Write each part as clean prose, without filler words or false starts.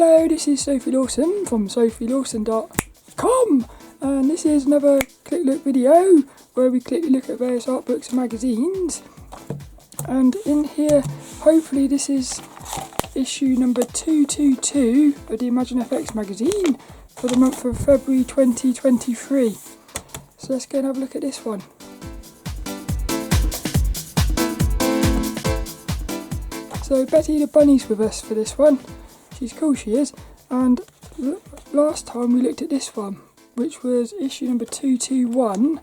Hello, this is Sophie Lawson from sophielawson.com, and this is another Click Look video where we click look at various art books and magazines. And in here, hopefully this is issue number 222 of the ImagineFX magazine for the month of February 2023. So let's go and have a look at this one. So Betty the Bunny's with us for this one. She's cool, she is. And last time we looked at this one, which was issue number 221.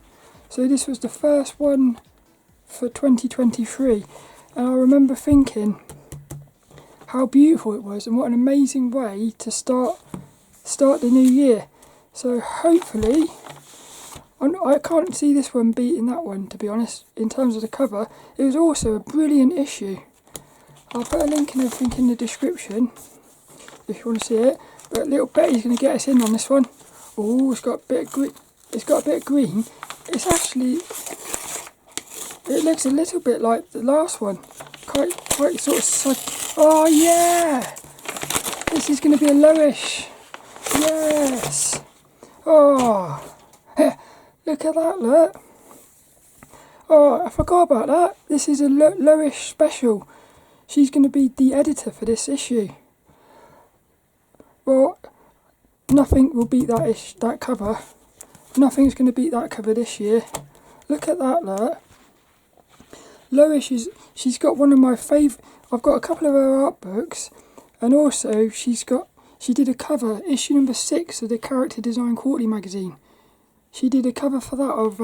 So this was the first one for 2023. And I remember thinking how beautiful it was and what an amazing way to start the new year. So hopefully, I can't see this one beating that one, to be honest, in terms of the cover. It was also a brilliant issue. I'll put a link and everything in the description if you want to see it. But little Betty's going to get us in on this one. Oh, it's got a bit of green. It's got a bit of green. It's actually, it looks a little bit like the last one. Quite sort of. Oh yeah, this is going to be a Loish. Yes. Oh, look at that! Look. Oh, I forgot about that. This is a Loish Special. She's going to be the editor for this issue. Well, nothing will beat that cover. Nothing's going to beat that cover this year. Look at that, look. Loish she's got one of my favourite. I've got a couple of her art books, and also she did a cover, issue number 6 of the Character Design Quarterly magazine. She did a cover for that of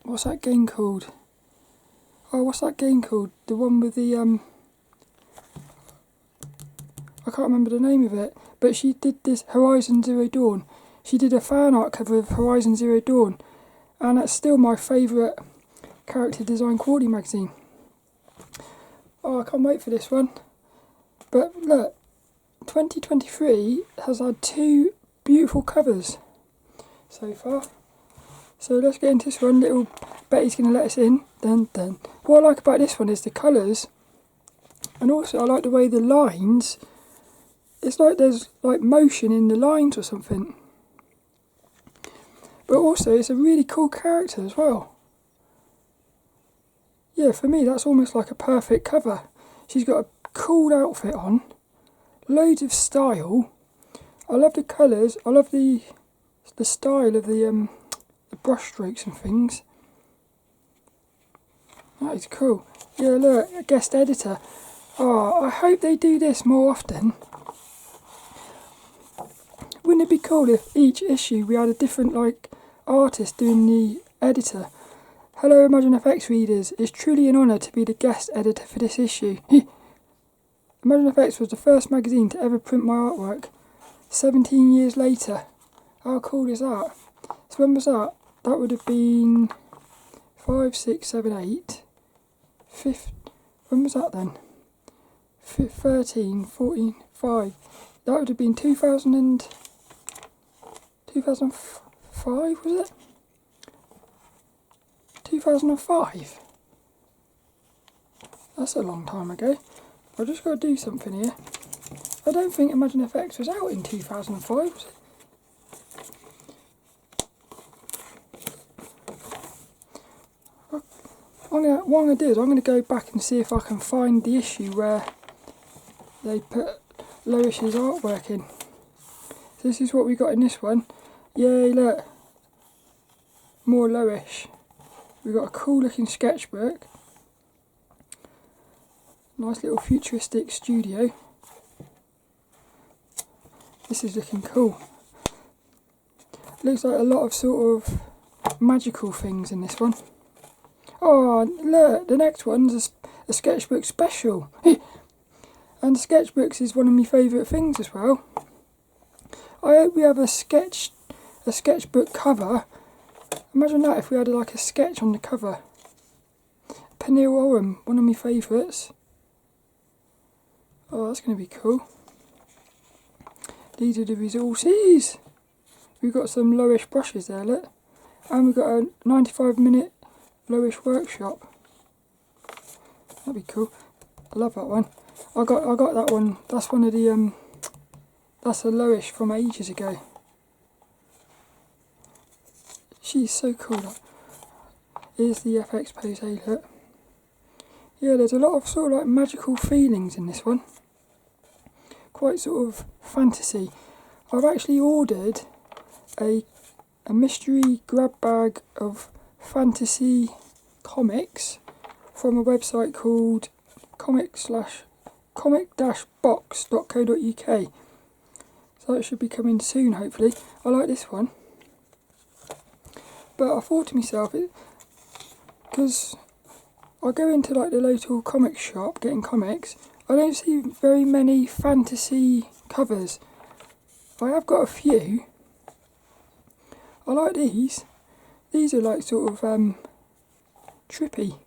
what's that game called? Oh, what's that game called? The one with the I can't remember the name of it, but she did this Horizon Zero Dawn. She did a fan art cover of Horizon Zero Dawn, and that's still my favourite Character Design Quarterly magazine. Oh, I can't wait for this one. But look, 2023 has had 2 beautiful covers so far. So let's get into this one. Little Betty's going to let us in. Dun, dun. What I like about this one is the colours, and also I like the way the lines, it's like there's like motion in the lines or something. But also it's a really cool character as well. Yeah, for me that's almost like a perfect cover. She's got a cool outfit on, loads of style. I love the colours, I love the style of the brush strokes and things. That is cool. Yeah, look, a guest editor. Oh, I hope they do this more often. Wouldn't it be cool if each issue we had a different artist doing the editor? Hello ImagineFX readers, it's truly an honour to be the guest editor for this issue. ImagineFX was the first magazine to ever print my artwork. 17 years later. How cool is that? So when was that? That would have been 5, 6, 7, 8, 5. When was that then? 13, 14, 5. That would have been 2005, was it? 2005. That's a long time ago. I've just got to do something here. I don't think ImagineFX was out in 2005, was it? What I'm going to do is I'm going to go back and see if I can find the issue where they put Loish's artwork in. So this is what we got in this one. Yay, look. More Loish. We've got a cool looking sketchbook. Nice little futuristic studio. This is looking cool. Looks like a lot of sort of magical things in this one. Oh, look, the next one's a Sketchbook special. And sketchbooks is one of my favourite things as well. I hope we have a sketchbook cover. Imagine that if we had like a sketch on the cover. Peniel Oram, one of my favourites. Oh, that's going to be cool. These are the resources. We've got some Loish brushes there, look. And we've got a 95-minute Loish workshop. That'd be cool. I love that one. I got that one. That's one of the That's a Loish from ages ago. She's so cool. Here's the FXPosé look. Yeah, there's a lot of sort of like magical feelings in this one. Quite sort of fantasy. I've actually ordered a mystery grab bag of fantasy comics from a website called comic-box.co.uk. So it should be coming soon, hopefully. I like this one. But I thought to myself, because I go into like the local comic shop getting comics, I don't see very many fantasy covers. I have got a few. I like these. These are like sort of trippy.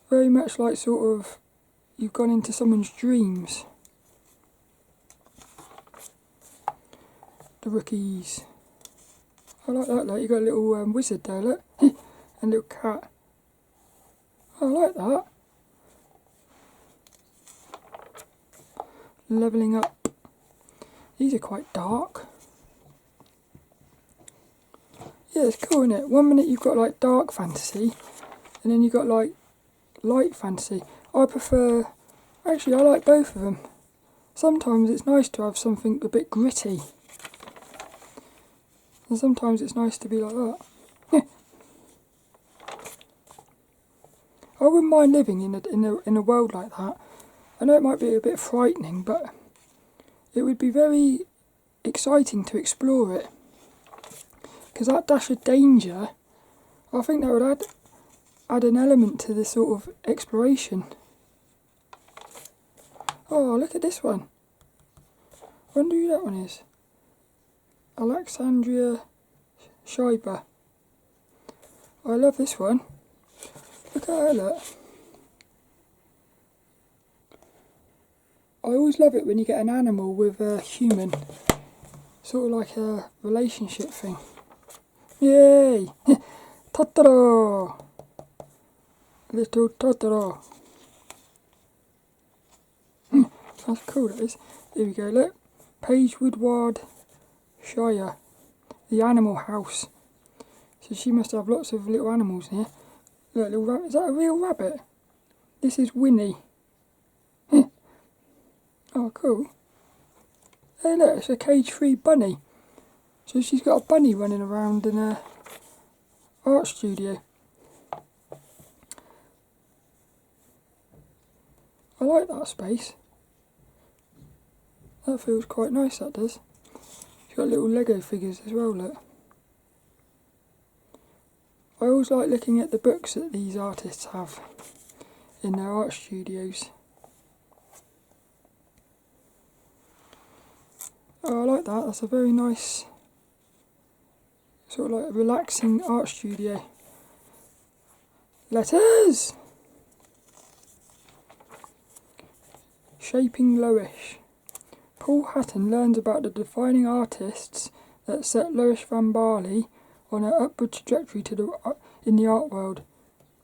Very much like sort of you've gone into someone's dreams. The rookies. I like that, like you got a little wizard there, look. And a little cat. I like that. Levelling up. These are quite dark. Yeah, it's cool, isn't it? One minute you've got like dark fantasy, and then you've got like light fantasy. I prefer, actually I like both of them. Sometimes it's nice to have something a bit gritty. And sometimes it's nice to be like that. I wouldn't mind living in a world like that. I know it might be a bit frightening, but it would be very exciting to explore it. Because that dash of danger, I think that would add an element to this sort of exploration. Oh, look at this one. I wonder who that one is. Alexandria Scheier. I love this one. Look at her, look. I always love it when you get an animal with a human. Sort of like a relationship thing. Yay! Totoro! Little Totoro. That's cool, that is. Here we go, look. Paige, Woodward, Scheier. The animal house. So she must have lots of little animals in here. Look, little rabbit. Is that a real rabbit? This is Winnie. Oh, cool. Hey, look, it's a cage-free bunny. So she's got a bunny running around in a art studio. I like that space. That feels quite nice, that does. She's got little Lego figures as well, look. I always like looking at the books that these artists have in their art studios. Oh, I like that. That's a very nice, sort of like a relaxing art studio. Letters! Shaping Loish. Paul Hatton learns about the defining artists that set Loish van Baarle on her upward trajectory in the art world,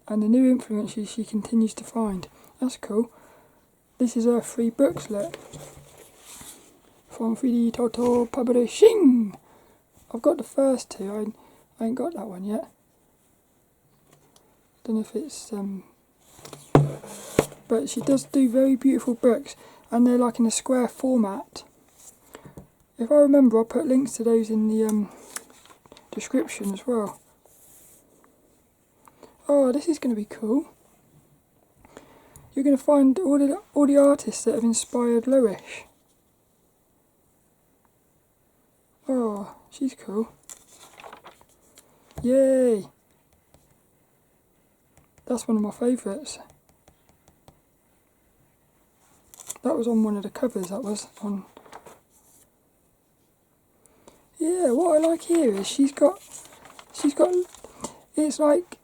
and the new influences she continues to find. That's cool. This is her 3 books, look. From 3D Total Publishing. I've got the first 2. I ain't got that one yet. Don't know if it's but she does do very beautiful books, and they're like in a square format. If I remember, I'll put links to those in the description as well. Oh, this is going to be cool. You're going to find all the artists that have inspired Loish. Oh, she's cool. Yay! That's one of my favourites. That was on one of the covers, that was on. Yeah, what I like here is she's got, it's like,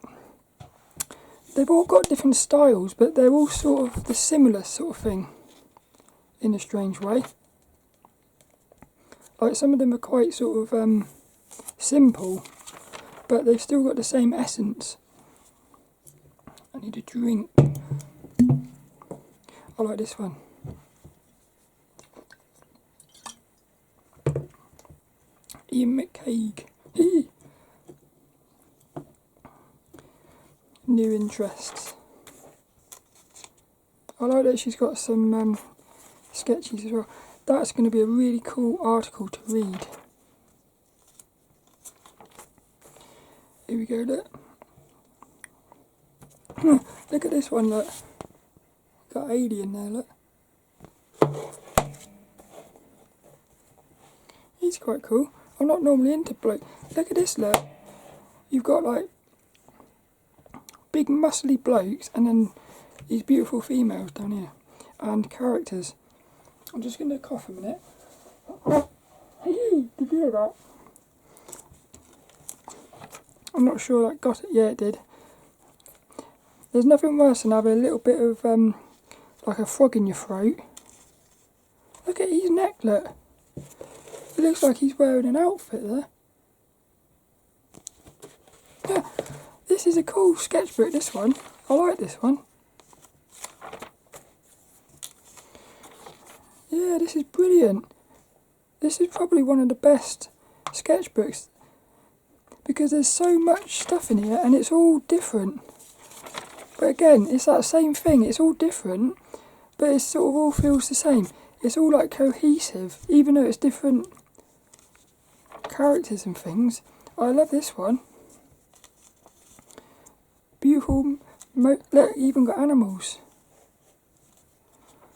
they've all got different styles, but they're all sort of the similar sort of thing, in a strange way. Like some of them are quite sort of simple, but they've still got the same essence. I need a drink. I like this one. Ian McCaig. New interests. I like that she's got some sketches as well. That's going to be a really cool article to read. Here we go, look. Look at this one, look. Got Alien there, look. He's quite cool. I'm not normally into bloke. Look at this, look. You've got like big muscly blokes and then these beautiful females down here. And characters. I'm just going to cough a minute. Did you hear that? I'm not sure that got it. Yeah, it did. There's nothing worse than having a little bit of like a frog in your throat. Look at his neck, look. It looks like he's wearing an outfit there. Yeah, this is a cool sketchbook, this one. I like this one. Yeah, this is brilliant. This is probably one of the best sketchbooks because there's so much stuff in here and it's all different. But again, it's that same thing, it's all different, but it sort of all feels the same. It's all like cohesive, even though it's different characters and things. I love this one. Beautiful, look, even got animals.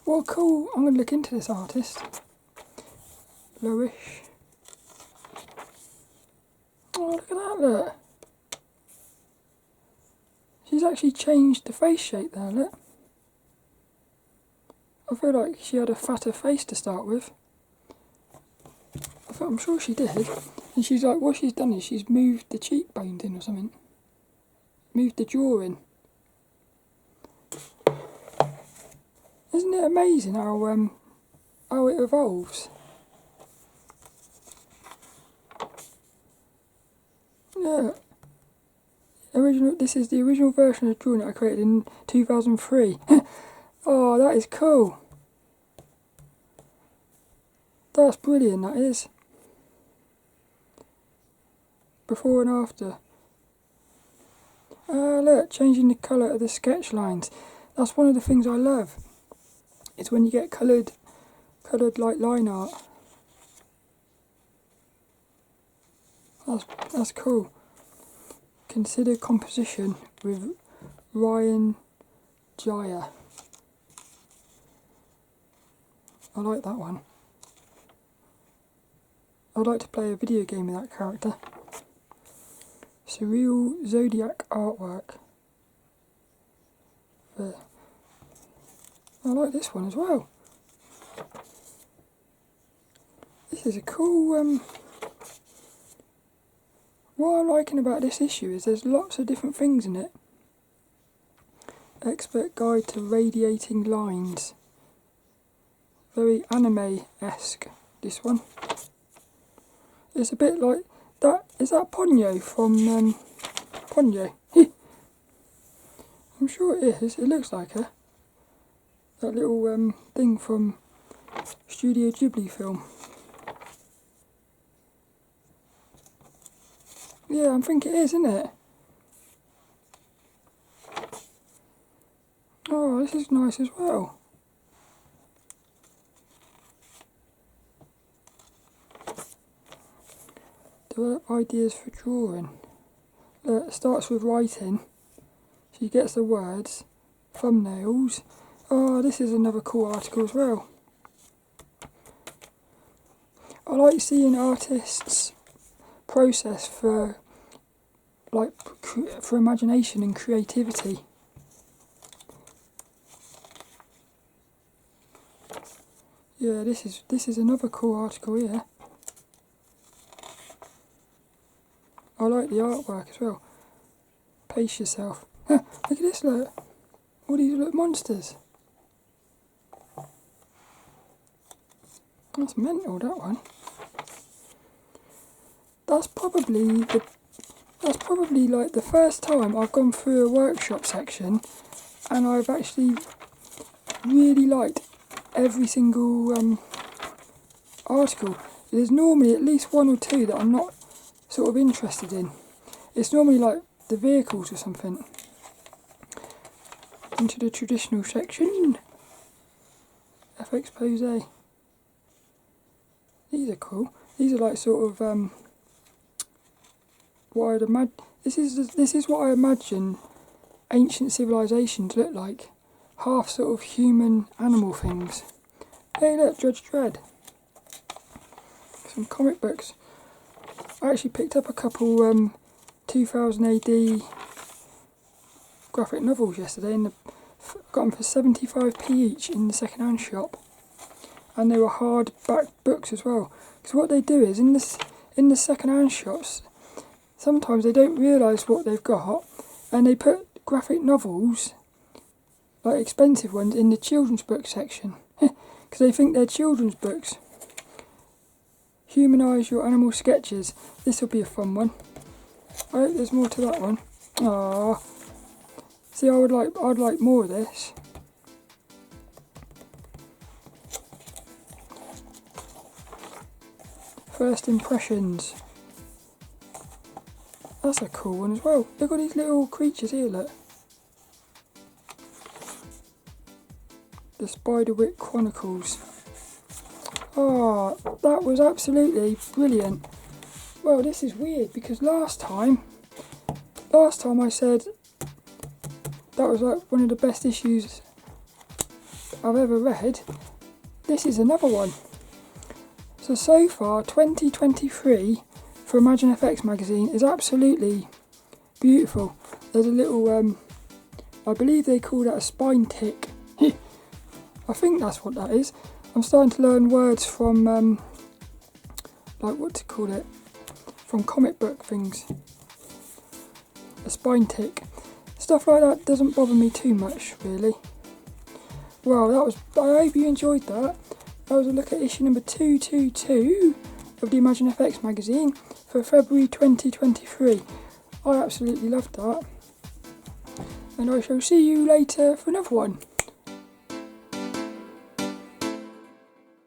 What cool, I'm going to look into this artist. Loish. Oh, look at that, look. She's actually changed the face shape there, look. I feel like she had a fatter face to start with. I'm sure she did. And she's like, what she's done is she's moved the cheekbones in or something. Moved the jaw in. Isn't it amazing how it evolves? Yeah. This is the original version of the drawing that I created in 2003. Oh, that is cool. That's brilliant, that is. Before and after. Look, changing the colour of the sketch lines. That's one of the things I love. It's when you get coloured like line art. That's cool. Consider composition with J.A.W. I like that one. I'd like to play a video game with that character. Surreal Zodiac artwork. There. I like this one as well. This is a cool... What I'm liking about this issue is there's lots of different things in it. Expert guide to radiating lines. Very anime-esque, this one. It's a bit like that. Is that Ponyo from Ponyo? I'm sure it is. It looks like her. That little thing from Studio Ghibli film. Yeah, I think it is, isn't it? Oh, this is nice as well. Develop ideas for drawing. It starts with writing. She gets the words. Thumbnails. Oh, this is another cool article as well. I like seeing artists' process for imagination and creativity. Yeah, this is another cool article here. I like the artwork as well. Pace yourself. Look at this, look. All these little monsters. That's mental, that one. That's probably like the first time I've gone through a workshop section and I've actually really liked every single article. There's normally at least one or two that I'm not sort of interested in. It's normally like the vehicles or something. Into the traditional section. FXPosé. These are cool. These are like sort of what I'd imagine. This is what I imagine ancient civilizations look like. Half sort of human animal things. Hey look, Judge Dredd. Some comic books. I actually picked up a couple 2000 AD graphic novels yesterday and got them for 75p each in the second-hand shop. And they were hardback books as well. Because what they do is, in the second-hand shops, sometimes they don't realise what they've got, and they put graphic novels, like expensive ones, in the children's book section. Because they think they're children's books. Humanise your animal sketches. This will be a fun one. I hope there's more to that one. Ah, see, I'd like more of this. First impressions. That's a cool one as well. Look at these little creatures here, look. The Spiderwick Chronicles. Oh, that was absolutely brilliant. Well, this is weird because last time I said that was like one of the best issues I've ever read. This is another one. So far, 2023 for ImagineFX magazine is absolutely beautiful. There's a little, I believe they call that a spine tick. I think that's what that is. I'm starting to learn words from, like what to call it, from comic book things. A spine tick. Stuff like that doesn't bother me too much, really. Well, I hope you enjoyed that. That was a look at issue number 222 of the ImagineFX magazine for February 2023. I absolutely loved that. And I shall see you later for another one.